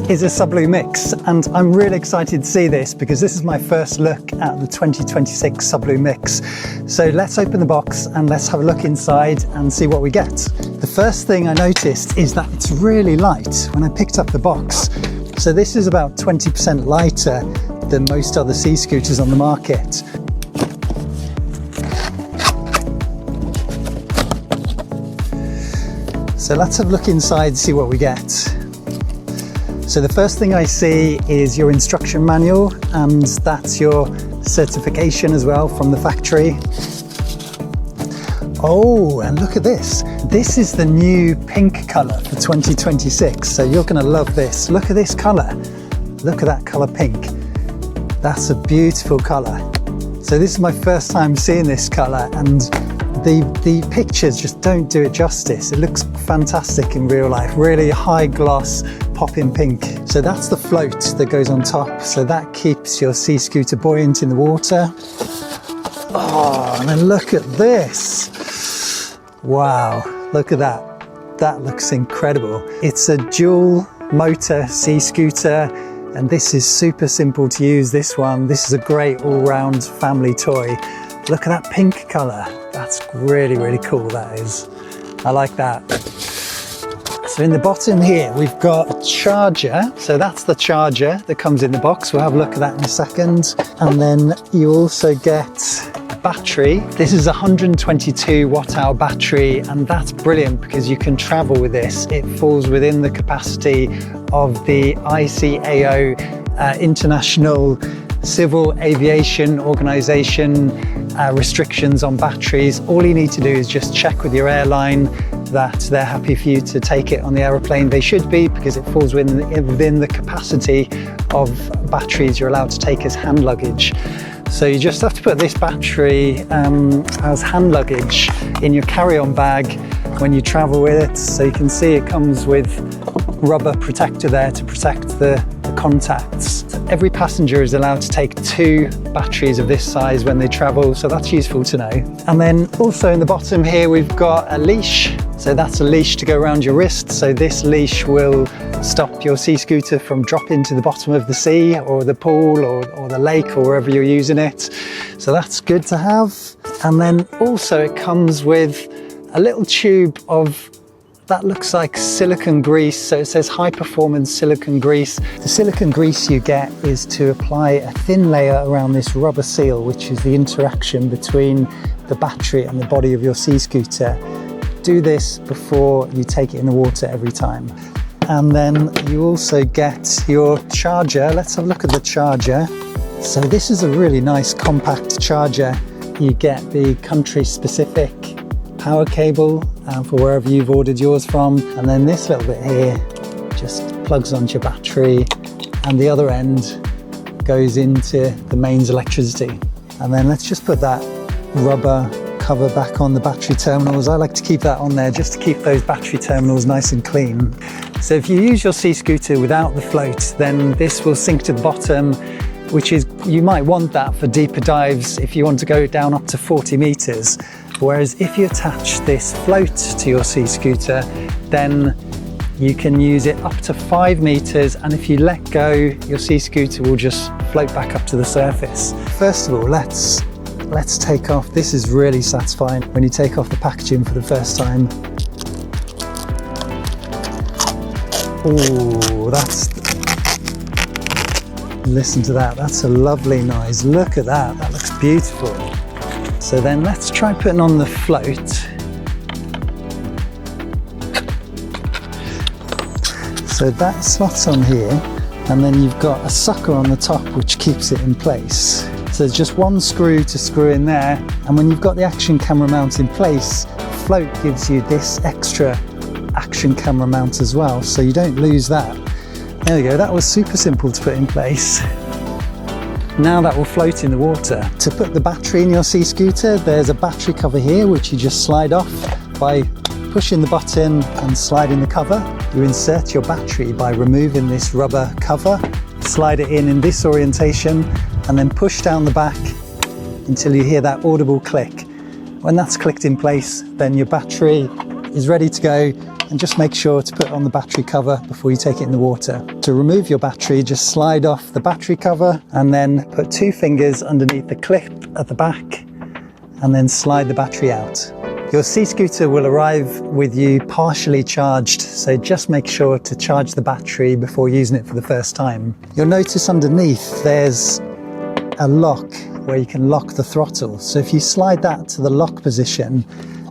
is a Sublue mix, and I'm really excited to see this because this is my first look at the 2026 Sublue mix. So let's open the box and let's have a look inside and see what we get. The first thing I noticed is that it's really light when I picked up the box. So this is about 20% lighter than most other C-scooters on the market. So let's have a look inside, see what we get. So the first thing I see is your instruction manual, and that's your certification as well from the factory. Oh, and look at this. This is the new pink color for 2026. So you're gonna love this. Look at this color. Look at that color pink. That's a beautiful color. So this is my first time seeing this color, and the pictures just don't do it justice. It looks fantastic in real life. Really high gloss, popping pink. So that's the float that goes on top. So that keeps your C-scooter buoyant in the water. Oh, and then look at this. Wow, look at that. That looks incredible. It's a dual motor C-scooter, and this is super simple to use, this one. This is a great all-round family toy. Look at that pink color. That's really, really cool, that is. I like that. So in the bottom here, we've got a charger. So that's the charger that comes in the box. We'll have a look at that in a second. And then you also get a battery. This is a 122 watt-hour battery, and that's brilliant because you can travel with this. It falls within the capacity of the ICAO, International Civil Aviation Organization restrictions on batteries. All you need to do is just check with your airline that they're happy for you to take it on the aeroplane. They should be, because it falls within the capacity of batteries you're allowed to take as hand luggage. So you just have to put this battery as hand luggage in your carry-on bag when you travel with it. So you can see it comes with rubber protector there to protect the contacts. So every passenger is allowed to take 2 batteries of this size when they travel, so that's useful to know. And then also in the bottom here we've got a leash. So that's a leash to go around your wrist. So this leash will stop your C-scooter from dropping to the bottom of the sea or the pool or the lake or wherever you're using it. So that's good to have. And then also it comes with a little tube of, that looks like silicone grease. So it says high performance silicone grease. The silicone grease you get is to apply a thin layer around this rubber seal, which is the interaction between the battery and the body of your C-scooter. Do this before you take it in the water every time. And then you also get your charger. Let's have a look at the charger. So this is a really nice compact charger. You get the country specific power cable for wherever you've ordered yours from, and then this little bit here just plugs onto your battery, and the other end goes into the mains electricity. And then let's just put that rubber cover back on the battery terminals. I like to keep that on there just to keep those battery terminals nice and clean. So if you use your C-scooter without the float, then this will sink to the bottom, which is, you might want that for deeper dives if you want to go down up to 40 meters. Whereas if you attach this float to your C-scooter, then you can use it up to 5 meters, and if you let go, your C-scooter will just float back up to the surface. First of all, let's take off. This is really satisfying when you take off the packaging for the first time. Oh, listen to that. That's a lovely noise. Look at that. That looks beautiful. So then let's try putting on the float. So that slots on here, and then you've got a sucker on the top which keeps it in place. So there's just one screw to screw in there, and when you've got the action camera mount in place, the float gives you this extra action camera mount as well, so you don't lose that. There we go, that was super simple to put in place. Now that will float in the water. To put the battery in your C-scooter, there's a battery cover here which you just slide off by pushing the button and sliding the cover. You insert your battery by removing this rubber cover, slide it in this orientation, and then push down the back until you hear that audible click. When that's clicked in place, then your battery is ready to go. and just make sure to put on the battery cover before you take it in the water. To remove your battery, just slide off the battery cover and then put 2 fingers underneath the clip at the back and then slide the battery out. Your sea scooter will arrive with you partially charged, so just make sure to charge the battery before using it for the first time. You'll notice underneath there's a lock where you can lock the throttle. So if you slide that to the lock position,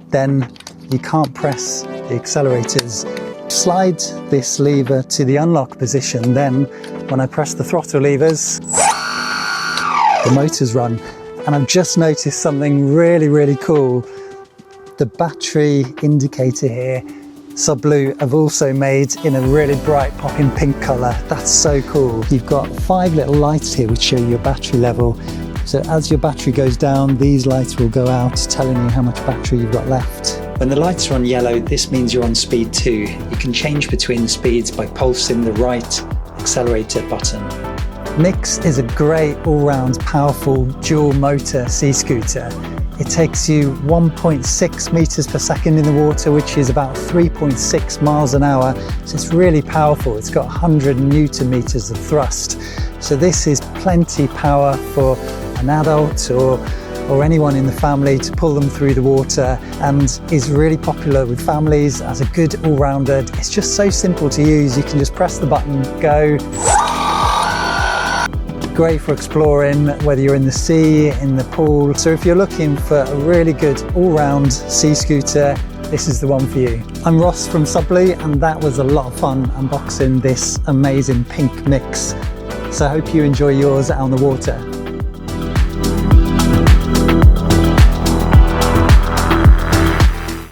then you can't press the accelerators. Slide this lever to the unlock position, then when I press the throttle levers, the motors run. And I've just noticed something really cool. The battery indicator here, Sublue have also made in a really bright popping pink colour. That's so cool. You've got 5 little lights here which show your battery level. So as your battery goes down, these lights will go out telling you how much battery you've got left. When the lights are on yellow, this means you're on speed 2. You can change between the speeds by pulsing the right accelerator button. Mix is a great all-round powerful dual motor sea scooter. It takes you 1.6 meters per second in the water, which is about 3.6 miles an hour. So it's really powerful. It's got 100 Newton meters of thrust. So this is plenty power for an adult or anyone in the family to pull them through the water, and is really popular with families as a good all-rounder. It's just so simple to use. You can just press the button, go. Great for exploring, whether you're in the sea, in the pool. So if you're looking for a really good all-round sea scooter, this is the one for you. I'm Ross from Sublue, and that was a lot of fun unboxing this amazing pink mix. So I hope you enjoy yours out on the water.